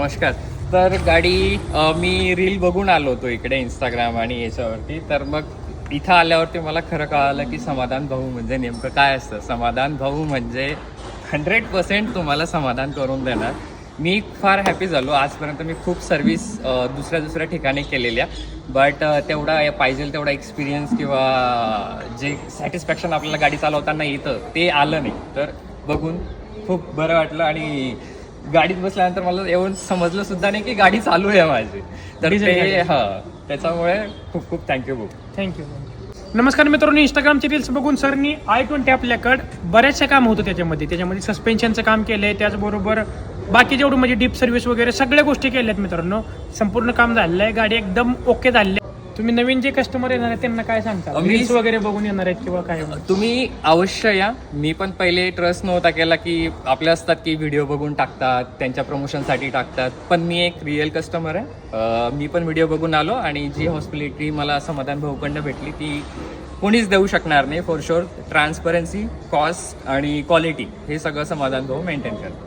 नमस्कार. तर गाडी मी रील बघून आलो होतो इकडे इंस्टाग्राम आणि याच्यावरती. तर मग इथं आल्यावरती मला खरं कळालं की समाधान भाऊ म्हणजे नेमकं काय असतं. समाधान भाऊ म्हणजे 100% तुम्हाला समाधान करून देणार. मी फार हॅपी झालो. आजपर्यंत मी खूप सर्व्हिस दुसऱ्या ठिकाणी केलेल्या, बट तेवढा पाहिजे तेवढा एक्सपिरियन्स किंवा जे सॅटिस्फॅक्शन आपल्याला गाडी चालवताना येतं ते आलं नाही. तर बघून खूप बरं वाटलं आणि गाडीत बसल्यानंतर मला एवढं समजलं सुद्धा नाही की गाडी चालू आहे माझी. तर ते त्याच्यामुळे खूप खूप थँक्यू भाऊ. थँक्यू. नमस्कार मित्रांनो, इंस्टाग्रामचे रील्स बघून सरनी i20 आपल्याकडं बऱ्याचशा काम होतं त्याच्यामध्ये सस्पेन्शनचं काम केलं आहे, त्याचबरोबर बाकी जेवढं म्हणजे डीप सर्व्हिस वगैरे सगळ्या गोष्टी केल्या आहेत मित्रांनो. संपूर्ण काम झालेलं आहे, गाडी एकदम ओके झाली आहे. तुम्ही नवीन जे कस्टमर येणार आहेत त्यांना काय सांगता? रील्स वगैरे बघून येणार आहेत किंवा काय? तुम्ही अवश्य या. मी पण पहिले ट्रस्ट नव्हता केला की आपले असतात की व्हिडिओ बघून टाकतात, त्यांच्या प्रमोशनसाठी टाकतात, पण मी एक रिअल कस्टमर आहे. मी पण व्हिडिओ बघून आलो आणि जी हॉस्पिटॅलिटी मला समाधान भाऊकडनं भेटली ती कोणीच देऊ शकणार नाही. फॉर शुअर ट्रान्सपरन्सी, कॉस्ट आणि क्वालिटी हे सगळं समाधान भाऊ मेंटेन करतात.